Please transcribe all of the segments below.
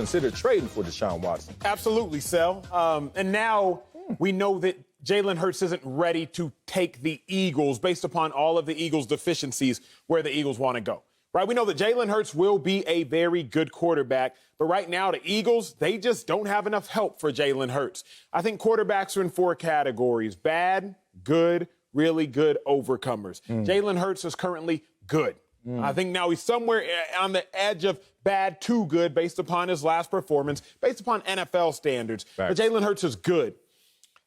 consider trading for Deshaun Watson. Absolutely, Sel. And now we know that Jalen Hurts isn't ready to take the Eagles based upon all of the Eagles' deficiencies where the Eagles want to go. Right? We know that Jalen Hurts will be a very good quarterback, but right now the Eagles, they just don't have enough help for Jalen Hurts. I think quarterbacks are in 4 categories: bad, good, really good, overcomers. Jalen Hurts is currently good. I think now he's somewhere on the edge of bad to good based upon his last performance, based upon NFL standards. But Jalen Hurts is good.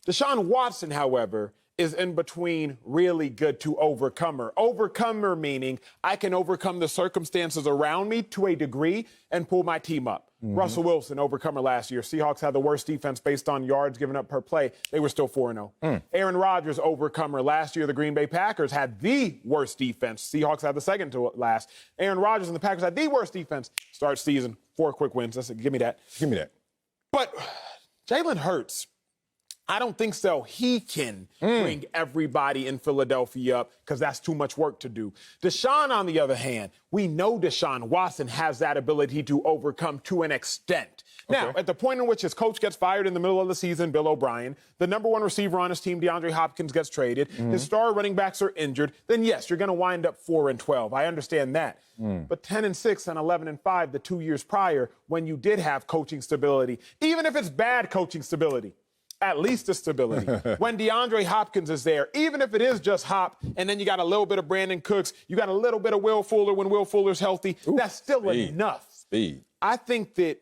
Deshaun Watson, however, is in between really good to overcomer. Overcomer meaning I can overcome the circumstances around me to a degree and pull my team up. Russell Wilson, overcomer last year. Seahawks had the worst defense based on yards given up per play. They were still 4-0. Aaron Rodgers, overcomer. Last year, the Green Bay Packers had the worst defense. Seahawks had the second to last. Aaron Rodgers and the Packers had the worst defense. Start season, 4 quick wins. Give me that. Give me that. But Jalen Hurts, I don't think so. He can bring everybody in Philadelphia up because that's too much work to do. Deshaun, on the other hand, we know Deshaun Watson has that ability to overcome to an extent. Now, at the point in which his coach gets fired in the middle of the season, Bill O'Brien, the number 1 receiver on his team, DeAndre Hopkins, gets traded, his star running backs are injured, then yes, you're going to wind up 4-12. I understand that. But 10-6 and 11-5 the 2 years prior when you did have coaching stability, even if it's bad coaching stability, at least the stability. When DeAndre Hopkins is there, even if it is just Hop, and then you got a little bit of Brandon Cooks, you got a little bit of Will Fuller when Will Fuller's healthy, that's still enough. I think that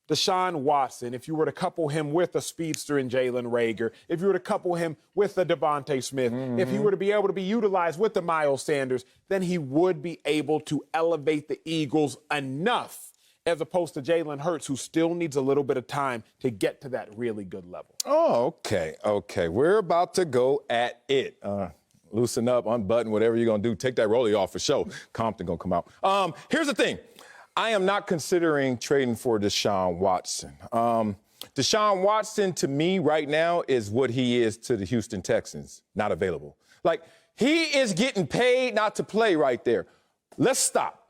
Deshaun Watson, if you were to couple him with a speedster in Jalen Reagor, if you were to couple him with a Devontae Smith, if he were to be able to be utilized with the Miles Sanders, then he would be able to elevate the Eagles enough, as opposed to Jalen Hurts, who still needs a little bit of time to get to that really good level. Oh, okay. We're about to go at it. Loosen up, unbutton, whatever you're going to do. Take that rollie off for sure. Compton going to come out. Here's the thing. I am not considering trading for Deshaun Watson. Deshaun Watson, to me, right now, is what he is to the Houston Texans. Not available. Like, he is getting paid not to play right there. Let's stop.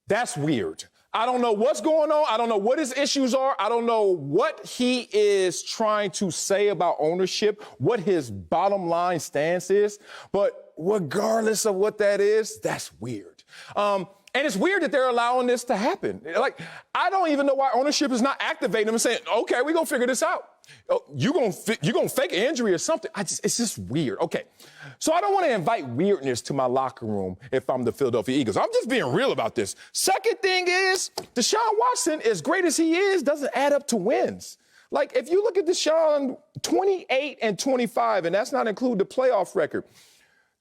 That's weird. I don't know what's going on. I don't know what his issues are. I don't know what he is trying to say about ownership, what his bottom line stance is. But regardless of what that is, that's weird. And it's weird that they're allowing this to happen. Like, I don't even know why ownership is not activating them and saying, okay, we're going to figure this out. You're going to fake an injury or something. It's just weird. Okay. So I don't want to invite weirdness to my locker room if I'm the Philadelphia Eagles. I'm just being real about this. Second thing is, Deshaun Watson, as great as he is, doesn't add up to wins. Like, if you look at Deshaun, 28-25, and that's not include the playoff record,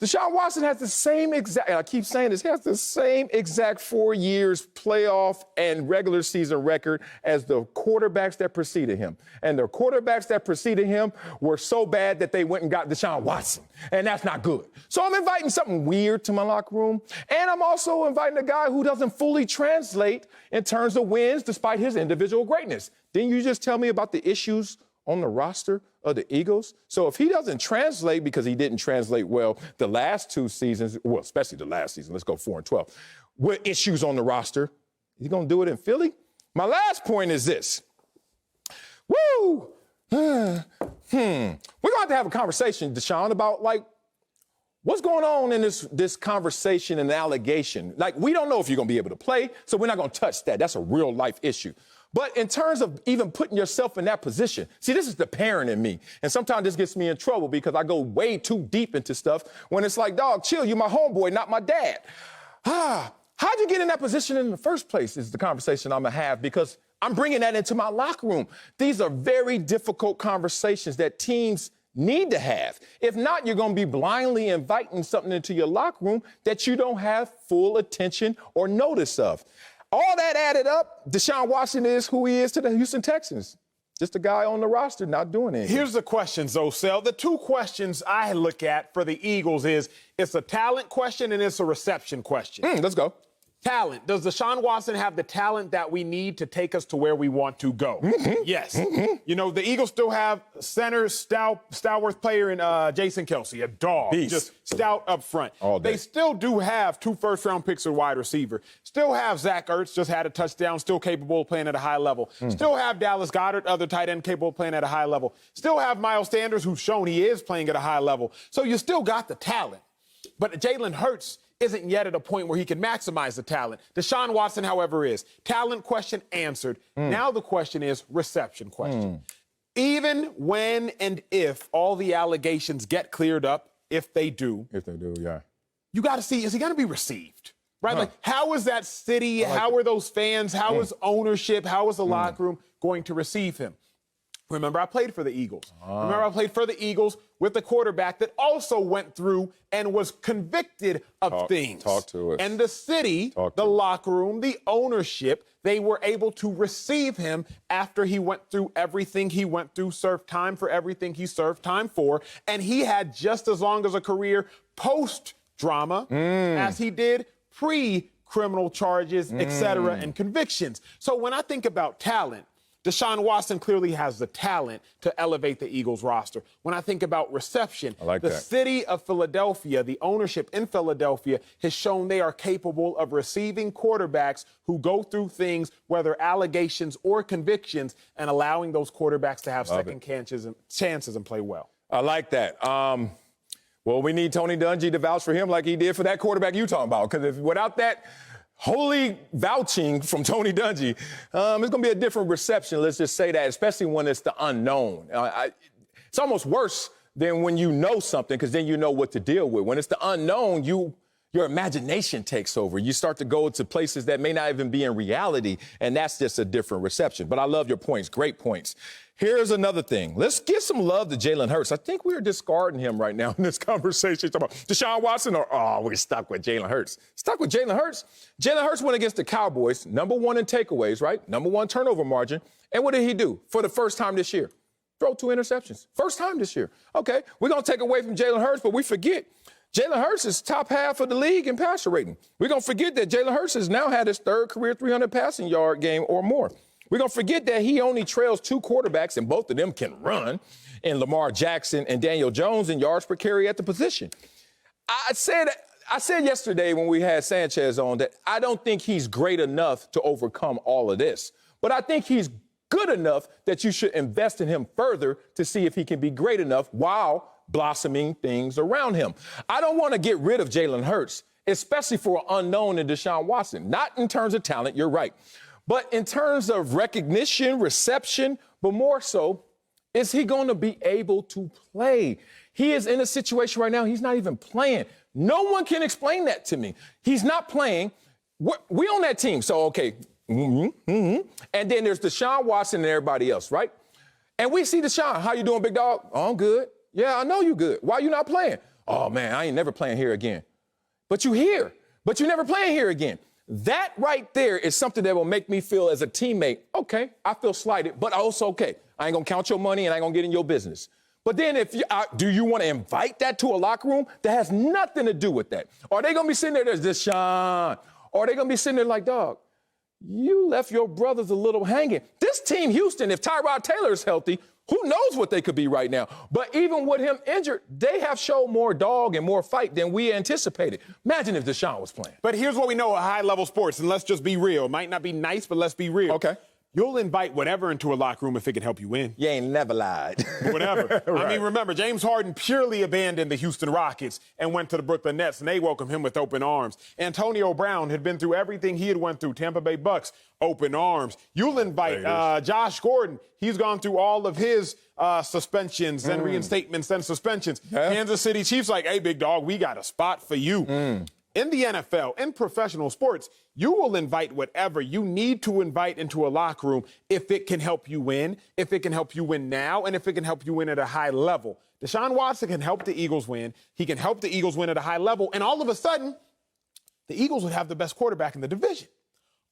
Deshaun Watson has the same exact, and I keep saying this, he has the same exact 4 years playoff and regular season record as the quarterbacks that preceded him. And the quarterbacks that preceded him were so bad that they went and got Deshaun Watson. And that's not good. So I'm inviting something weird to my locker room. And I'm also inviting a guy who doesn't fully translate in terms of wins despite his individual greatness. Didn't you just tell me about the issues on the roster of the Eagles? So if he doesn't translate, because he didn't translate well the last 2 seasons, well, especially the last season, let's go 4-12, with issues on the roster, he's going to do it in Philly? My last point is this. Woo! We're going to have a conversation, Deshaun, about, like, what's going on in this conversation and allegation? Like, we don't know if you're going to be able to play, so we're not going to touch that. That's a real-life issue. But in terms of even putting yourself in that position, see, this is the parent in me. And sometimes this gets me in trouble because I go way too deep into stuff when it's like, dog, chill, you're my homeboy, not my dad. How'd you get in that position in the first place is the conversation I'm going to have, because I'm bringing that into my locker room. These are very difficult conversations that teams need to have. If not, you're going to be blindly inviting something into your locker room that you don't have full attention or notice of. All that added up, Deshaun Watson is who he is to the Houston Texans. Just a guy on the roster not doing anything. Here's the questions, though, Sel. The 2 questions I look at for the Eagles is it's a talent question and it's a reception question. Let's go. Talent. Does Deshaun Watson have the talent that we need to take us to where we want to go? Yes. You know, the Eagles still have center, stalwart player in Jason Kelce, a dog. Beast. Just stout up front. All day. They still do have 2 first-round picks at wide receiver. Still have Zach Ertz, just had a touchdown, still capable of playing at a high level. Still have Dallas Goedert, other tight end, capable of playing at a high level. Still have Miles Sanders, who's shown he is playing at a high level. So you still got the talent. But Jalen Hurts isn't yet at a point where he can maximize the talent. Deshaun Watson, however, is. Talent question answered. Now the question is reception question. Even when and if all the allegations get cleared up, if they do, yeah. you got to see, is he going to be received? Right? Like, how is that city, how are those fans, how is ownership, how is the locker room going to receive him? Remember, I played for the Eagles. Remember, I played for the Eagles with a quarterback that also went through and was convicted of things. Talk to us. And the city, the locker room, the ownership, they were able to receive him after he went through everything he went through, served time for everything he served time for, and he had just as long as a career post-drama as he did pre-criminal charges, et cetera, and convictions. So when I think about talent, Deshaun Watson clearly has the talent to elevate the Eagles roster. When I think about reception, the city of Philadelphia, the ownership in Philadelphia has shown they are capable of receiving quarterbacks who go through things, whether allegations or convictions, and allowing those quarterbacks to have second chances and play well. I like that. Well, we need Tony Dungy to vouch for him like he did for that quarterback you talking about, because without that holy vouching from Tony Dungy, it's going to be a different reception, let's just say that, especially when it's the unknown. It's almost worse than when you know something, because then you know what to deal with. When it's the unknown, your imagination takes over. You start to go to places that may not even be in reality, and that's just a different reception. But I love your points. Great points. Here's another thing. Let's give some love to Jalen Hurts. I think we're discarding him right now in this conversation. Talking about Deshaun Watson or, we're stuck with Jalen Hurts. Stuck with Jalen Hurts? Jalen Hurts went against the Cowboys, #1 in takeaways, right? #1 turnover margin. And what did he do for the first time this year? Throw 2 interceptions. First time this year. Okay, we're going to take away from Jalen Hurts, but we forget Jalen Hurts is top half of the league in passer rating. We're going to forget that Jalen Hurts has now had his 3rd career 300 passing yard game or more. We're going to forget that he only trails 2 quarterbacks, and both of them can run, in Lamar Jackson and Daniel Jones in yards per carry at the position. I said yesterday when we had Sanchez on that I don't think he's great enough to overcome all of this. But I think he's good enough that you should invest in him further to see if he can be great enough while blossoming things around him. I don't want to get rid of Jalen Hurts, especially for an unknown in Deshaun Watson. Not in terms of talent, you're right. But in terms of recognition, reception, but more so, is he going to be able to play? He is in a situation right now, he's not even playing. No one can explain that to me. He's not playing. We on that team, so okay. And then there's Deshaun Watson and everybody else, right? And we see Deshaun. How you doing, big dog? Oh, I'm good. Yeah, I know you good. Why you not playing? Oh, man, I ain't never playing here again. But you here. But you never playing here again. That right there is something that will make me feel as a teammate, okay, I feel slighted, but also okay. I ain't going to count your money and I ain't going to get in your business. But then do you want to invite that to a locker room that has nothing to do with that? Or are they going to be sitting there, there's Deshaun? Or are they going to be sitting there like, dog, you left your brothers a little hanging. This team, Houston, if Tyrod Taylor is healthy, who knows what they could be right now? But even with him injured, they have shown more dog and more fight than we anticipated. Imagine if Deshaun was playing. But here's what we know at high-level sports, and let's just be real. It might not be nice, but let's be real. Okay. You'll invite whatever into a locker room if it can help you win. You ain't never lied. Whatever. Right. I mean, remember, James Harden purely abandoned the Houston Rockets and went to the Brooklyn Nets, and they welcomed him with open arms. Antonio Brown had been through everything he had went through. Tampa Bay Bucks, open arms. You'll invite Josh Gordon. He's gone through all of his suspensions and reinstatements and suspensions. Yeah. Kansas City Chiefs like, hey, big dog, we got a spot for you. In the NFL, in professional sports, you will invite whatever you need to invite into a locker room if it can help you win, if it can help you win now, and if it can help you win at a high level. Deshaun Watson can help the Eagles win. He can help the Eagles win at a high level. And all of a sudden, the Eagles would have the best quarterback in the division.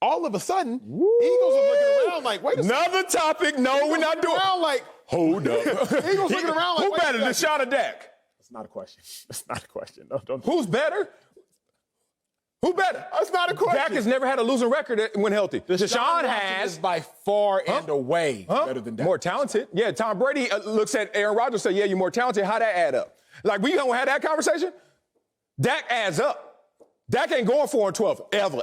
All of a sudden, the Eagles are looking around like, wait a second. Another topic. No, we're not doing. Around like, hold up. The Eagles looking around like, who better, Deshaun or Dak? That's not a question. That's not a question. No, don't. Who's better? Who better? That's not a question. Dak has never had a losing record when healthy. Deshaun Watson has. is by far and away better than Dak. More talented. Yeah, Tom Brady looks at Aaron Rodgers and says, yeah, you're more talented. How'd that add up? Like, we don't have that conversation? Dak adds up. Dak ain't going 4-12 ever.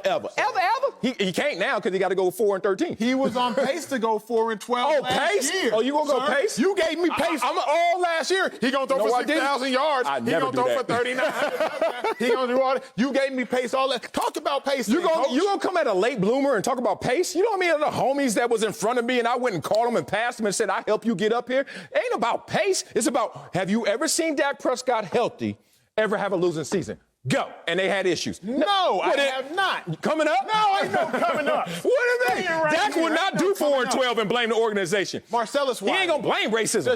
He can't now because he got to go 4-13. He was on pace to go 4-12 last year. Oh, you gonna go pace? You gave me pace all last year. He gonna throw for 6,000 yards. I He never gonna throw do for that. 3,900. He gonna do all that. You gave me pace all that. Talk about pace. You gonna come at a late bloomer and talk about pace? You know what I mean? The homies that was in front of me and I went and called them and passed them and said, I help you get up here. It ain't about pace. It's about, have you ever seen Dak Prescott healthy ever have a losing season? Go. And they had issues. No, I have not. Coming up? No, ain't no coming up. What are they? Dak will not do 4-12 and blame the organization. Marcellus Wiley. He ain't gonna blame racism.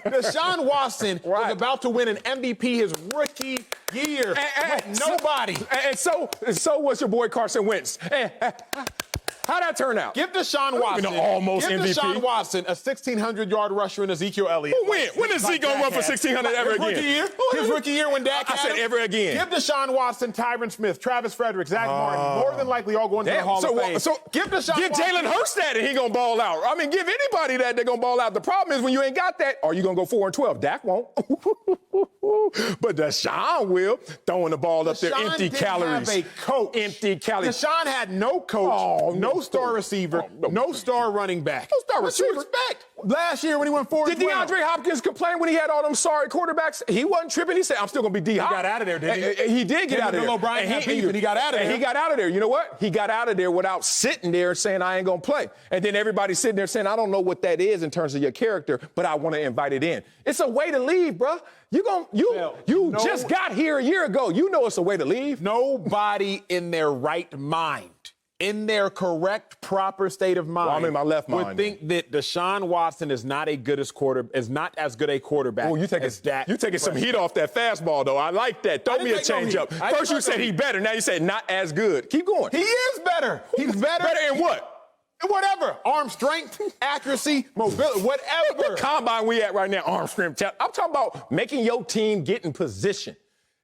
Deshaun Watson was about to win an MVP his rookie year with nobody. And so was your boy Carson Wentz. How'd that turn out? Give Deshaun Watson almost MVP. Deshaun Watson a 1,600-yard rusher in Ezekiel Elliott. When? When is Zeke gonna run for 1,600 ever again? His rookie year when Dak I said ever again. Give Deshaun Watson, Tyron Smith, Travis Frederick, Zach Martin, more than likely all going to the Hall of Fame. So give Jalen Hurts that and he gonna ball out. I mean, give anybody that, they're gonna ball out. The problem is when you ain't got that, are you gonna go 4-12? Dak won't. But Deshaun will, throwing the ball up there, empty calories. Have a coach. Empty calories. Deshaun had no coach, no star receiver, no star running back. No star receiver. What you expect? Last year when he went 4-12. Did DeAndre Hopkins complain when he had all them sorry quarterbacks? He wasn't tripping. He said, I'm still going to be D-Hop. He got out of there, didn't he? He did get out of there. O'Brien had beef and he got out of there. And he got out of there. You know what? He got out of there without sitting there saying, I ain't going to play. And then everybody sitting there saying, I don't know what that is in terms of your character, but I want to invite it in. It's a way to leave, bro. You just got here a year ago. You know it's a way to leave. Nobody in their right mind, in their correct, proper state of mind, well, I'm in my left mind, would think that Deshaun Watson is not not as good a quarterback as Dak. You're taking some heat off that fastball, though. I like that. Throw me a change up. First you said he better. Now you said not as good. Keep going. He is better. He's better. Better in what? Whatever. Arm strength, accuracy, mobility, whatever. What combine we at right now? Arm strength. I'm talking about making your team get in position.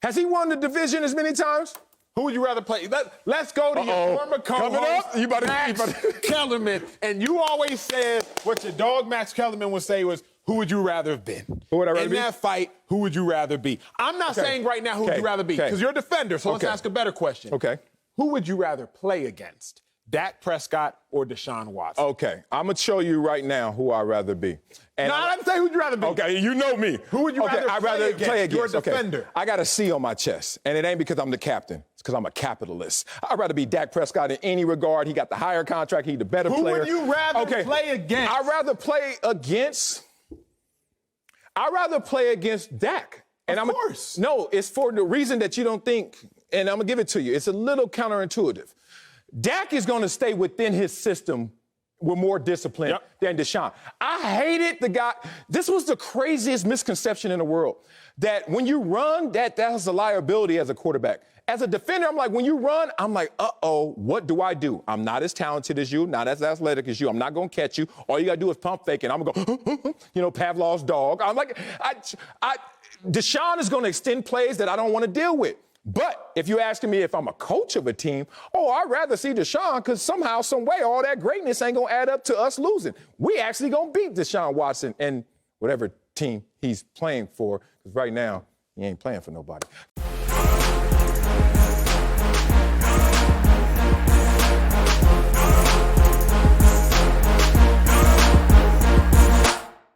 Has he won the division as many times? Who would you rather play? Let's go to your former co-host, Max Kellerman. And you always said what your dog Max Kellerman would say was, who would you rather have been? Who would I rather in be? that fight, who would you rather be? I'm not saying right now who would you rather be, because you're a defender, so let's ask a better question. Okay. Who would you rather play against? Dak Prescott or Deshaun Watson? Okay, I'm going to show you right now who I'd rather be. And no, I didn't say who'd you rather be. Okay, you know me. Who would you rather play against? You're a defender. Okay. I got a C on my chest, and it ain't because I'm the captain. It's because I'm a capitalist. I'd rather be Dak Prescott in any regard. He got the higher contract. He's the better player. Who would you rather play against? I'd rather play against Dak. And of course. No, it's for the reason that you don't think, and I'm going to give it to you. It's a little counterintuitive. Dak is going to stay within his system with more discipline than Deshaun. I hated the guy. This was the craziest misconception in the world, that when you run, that's a liability as a quarterback. As a defender, I'm like, when you run, I'm like, uh-oh, what do I do? I'm not as talented as you, not as athletic as you. I'm not going to catch you. All you got to do is pump fake, and I'm going to go, Pavlov's dog. I'm like, Deshaun is going to extend plays that I don't want to deal with. But if you're asking me if I'm a coach of a team, I'd rather see Deshaun, because somehow, some way, all that greatness ain't going to add up to us losing. We actually going to beat Deshaun Watson and whatever team he's playing for, because right now he ain't playing for nobody.